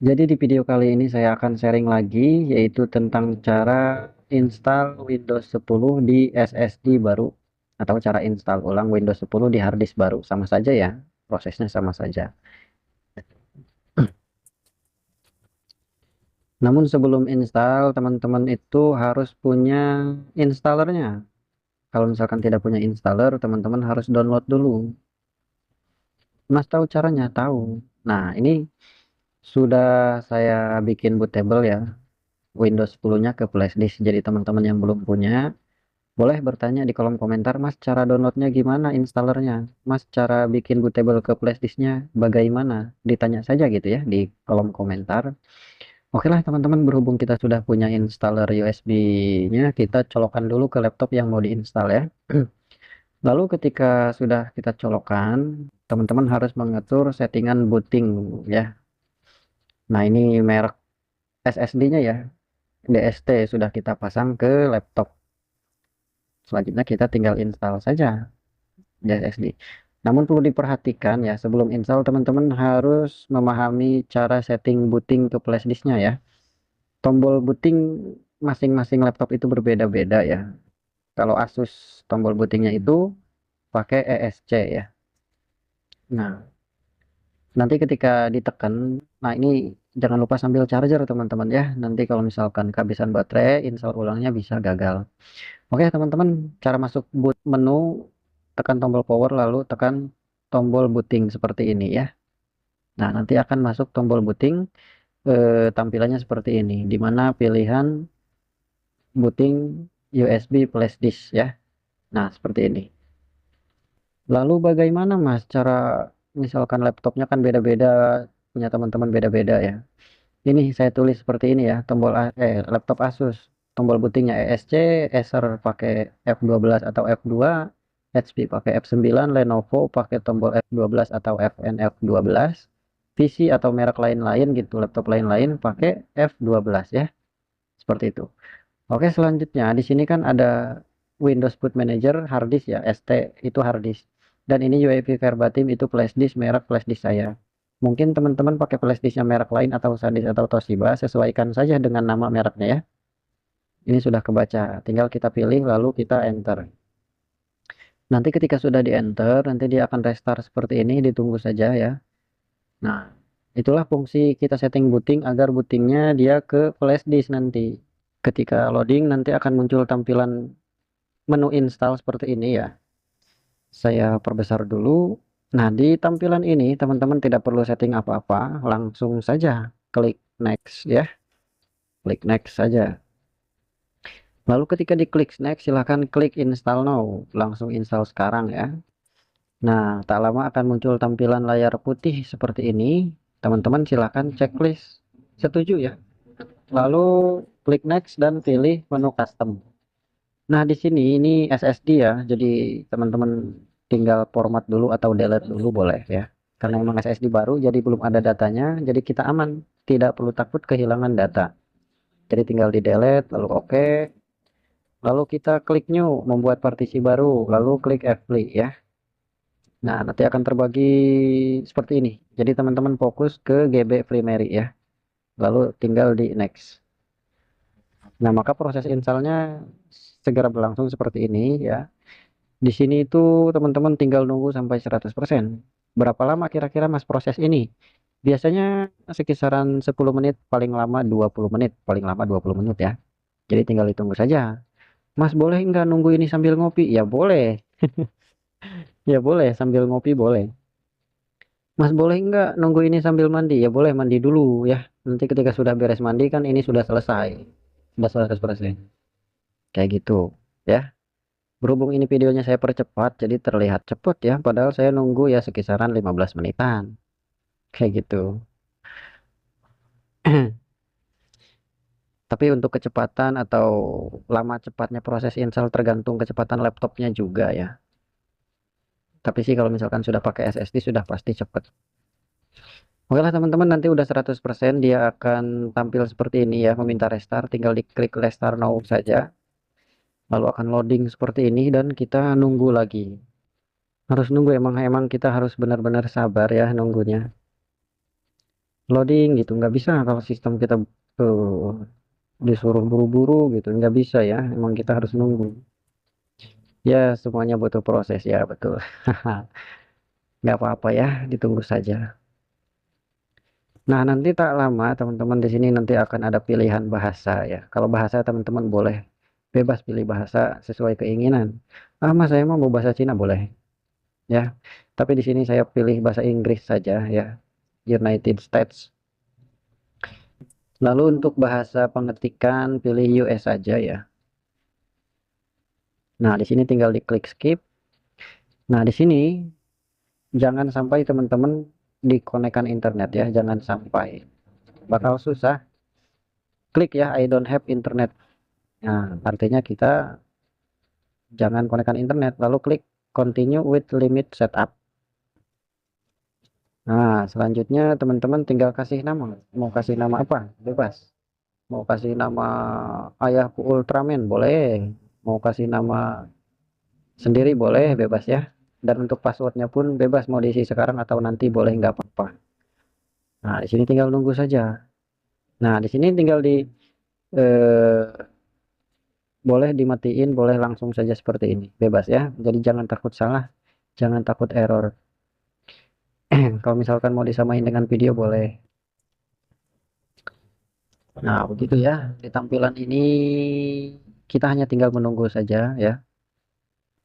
Jadi di video kali ini saya akan sharing lagi yaitu tentang cara install Windows 10 di SSD baru atau cara install ulang Windows 10 di harddisk baru. Sama saja ya, prosesnya sama saja. Namun sebelum install, teman-teman itu harus punya installernya. Kalau misalkan tidak punya installer, teman-teman harus download dulu. Mas tahu caranya? Tahu. Nah, ini sudah saya bikin bootable ya, Windows 10-nya ke flashdisk. Jadi teman-teman yang belum punya, boleh bertanya di kolom komentar, Mas, cara downloadnya gimana, installernya? Mas, cara bikin bootable ke flashdisknya bagaimana? Ditanya saja gitu ya di kolom komentar. Oke lah teman-teman, berhubung kita sudah punya installer USB-nya, kita colokkan dulu ke laptop yang mau diinstal ya. Lalu ketika sudah kita colokkan, teman-teman harus mengatur settingan booting ya. Nah ini merek SSD-nya ya, DST sudah kita pasang ke laptop. Selanjutnya kita tinggal install saja di SSD. Namun perlu diperhatikan ya, sebelum install teman-teman harus memahami cara setting booting ke flash disknya ya. Tombol booting masing-masing laptop itu berbeda-beda ya. Kalau Asus tombol bootingnya itu pakai ESC ya. Nah, nanti ketika ditekan, nah ini jangan lupa sambil charger teman-teman ya. Nanti kalau misalkan kehabisan baterai, install ulangnya bisa gagal. Oke teman-teman, cara masuk boot menu, tekan tombol power lalu tekan tombol booting seperti ini ya. Nah, nanti akan masuk tombol booting, tampilannya seperti ini, di mana pilihan booting USB flash disk ya. Nah, seperti ini. Lalu bagaimana Mas cara misalkan laptopnya kan beda-beda, punya teman-teman beda-beda ya. Ini saya tulis seperti ini ya, laptop Asus, tombol bootingnya ESC, Acer pakai F12 atau F2, HP pakai F9, Lenovo pakai tombol F12 atau FNF12, PC atau merek lain-lain gitu, laptop lain-lain pakai F12 ya, seperti itu. Oke, selanjutnya di sini kan ada Windows Boot Manager harddisk ya, ST itu harddisk. Dan ini UEFI verbatim itu flashdisk merek flashdisk saya. Mungkin teman-teman pakai flashdisknya merek lain atau SanDisk atau Toshiba, sesuaikan saja dengan nama mereknya ya. Ini sudah kebaca, tinggal kita pilih lalu kita enter. Nanti ketika sudah di enter, nanti dia akan restart seperti ini, ditunggu saja ya. Nah, itulah fungsi kita setting booting agar bootingnya dia ke flash disk nanti. Ketika loading nanti akan muncul tampilan menu install seperti ini ya. Saya perbesar dulu. Nah, di tampilan ini teman-teman tidak perlu setting apa-apa, langsung saja klik next ya. Klik next saja. Lalu ketika diklik next, silahkan klik install now. Langsung install sekarang ya. Nah, tak lama akan muncul tampilan layar putih seperti ini. Teman-teman silahkan checklist setuju ya. Lalu klik next dan pilih menu custom. Nah, di sini ini SSD ya. Jadi teman-teman tinggal format dulu atau delete dulu boleh ya. Karena memang SSD baru jadi belum ada datanya, jadi kita aman, tidak perlu takut kehilangan data. Jadi tinggal di delete lalu oke. Lalu kita klik new membuat partisi baru, lalu klik apply ya. Nah, nanti akan terbagi seperti ini. Jadi teman-teman fokus ke GB primary ya. Lalu tinggal di next. Nah, maka proses installnya segera berlangsung seperti ini ya. Di sini itu teman-teman tinggal nunggu sampai 100%. Berapa lama kira-kira Mas proses ini? Biasanya sekisaran 10 menit, paling lama 20 menit, paling lama 20 menit ya. Jadi tinggal ditunggu saja. Mas boleh nggak nunggu ini sambil ngopi? Ya boleh, ya boleh sambil ngopi boleh. Mas boleh nggak nunggu ini sambil mandi? Ya boleh mandi dulu ya. Nanti ketika sudah beres mandi kan ini sudah selesai, sudah 100%. Kayak gitu ya. Berhubung ini videonya saya percepat, jadi terlihat cepat ya. Padahal saya nunggu ya sekisaran 15 menitan. Kayak gitu. Tapi untuk kecepatan atau lama cepatnya proses install tergantung kecepatan laptopnya juga ya. Tapi sih kalau misalkan sudah pakai SSD sudah pasti cepat. Oke lah teman-teman, nanti udah 100% dia akan tampil seperti ini ya, meminta restart, tinggal diklik restart now saja. Lalu akan loading seperti ini dan kita nunggu lagi. Harus nunggu emang kita harus benar-benar sabar ya nunggunya. loading gitu, nggak bisa kalau sistem kita disuruh buru-buru gitu, nggak bisa ya, emang kita harus nunggu. Ya semuanya butuh proses ya, betul. Nggak apa-apa ya, ditunggu saja. Nah, nanti tak lama teman-teman di sini nanti akan ada pilihan bahasa ya. Kalau bahasa teman-teman boleh bebas pilih bahasa sesuai keinginan. Ah, mas saya mau bahasa Cina boleh ya. Tapi di sini saya pilih bahasa Inggris saja ya. United States. Lalu untuk bahasa pengetikan pilih US saja ya. Nah, di sini tinggal diklik skip. Nah, di sini jangan sampai teman-teman dikonekkan internet ya, jangan sampai. Bakal susah. Klik ya I don't have internet. Nah, artinya kita jangan konekkan internet, lalu klik continue with limit setup. Nah, selanjutnya teman-teman tinggal kasih nama. Mau kasih nama apa? Bebas. Mau kasih nama ayahku Ultraman boleh. Mau kasih nama sendiri boleh, bebas ya. Dan untuk passwordnya pun bebas mau diisi sekarang atau nanti boleh nggak apa-apa. Nah, di sini tinggal nunggu saja. Nah, di sini tinggal di eh, boleh dimatiin, boleh langsung saja seperti ini, bebas ya. Jadi jangan takut salah, jangan takut error. Kalau misalkan mau disamain dengan video boleh. Nah, begitu ya. Di tampilan ini kita hanya tinggal menunggu saja ya.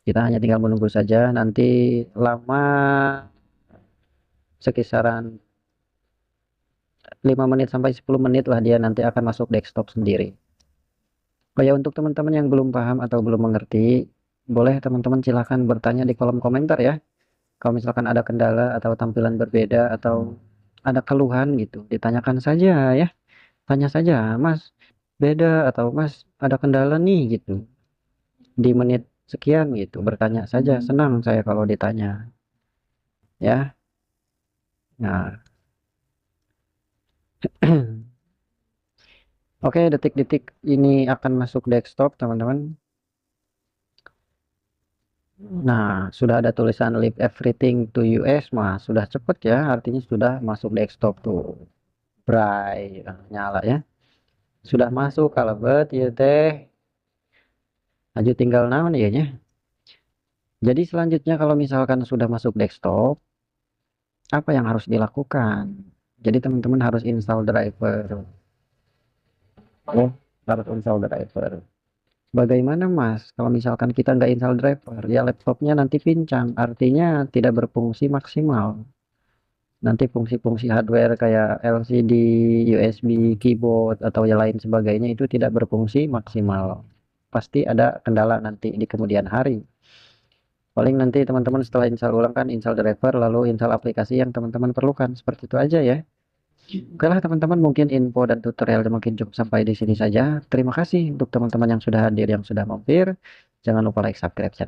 Kita hanya tinggal menunggu saja. Nanti lama sekisaran 5 menit sampai 10 menit lah dia nanti akan masuk desktop sendiri. Oh ya, untuk teman-teman yang belum paham atau belum mengerti, boleh teman-teman silahkan bertanya di kolom komentar ya. Kalau misalkan ada kendala atau tampilan berbeda atau ada keluhan gitu, ditanyakan saja ya. Tanya saja, Mas, beda atau Mas ada kendala nih gitu. Di menit sekian gitu, bertanya saja. Senang saya kalau ditanya ya. Nah, oke, detik-detik ini akan masuk desktop, teman-teman. Nah, sudah ada tulisan leave everything to US, mah sudah cepet ya, artinya sudah masuk desktop tuh. Bright, nyala ya. Sudah masuk kalau bet ya teh. Lanjut tinggal naon ya nya. Jadi selanjutnya kalau misalkan sudah masuk desktop, apa yang harus dilakukan? Jadi teman-teman harus install driver. Oh, harus install driver. Bagaimana Mas? Kalau misalkan kita nggak install driver, ya laptopnya nanti pincang, artinya tidak berfungsi maksimal. Nanti fungsi-fungsi hardware kayak LCD, USB, keyboard, atau yang lain sebagainya itu tidak berfungsi maksimal. Pasti ada kendala nanti di kemudian hari. Paling nanti teman-teman setelah install ulang kan install driver, lalu install aplikasi yang teman-teman perlukan. Seperti itu aja ya. Oke lah teman-teman, mungkin info dan tutorial mungkin cukup sampai di sini saja. Terima kasih untuk teman-teman yang sudah hadir, yang sudah mampir. Jangan lupa like, subscribe channel.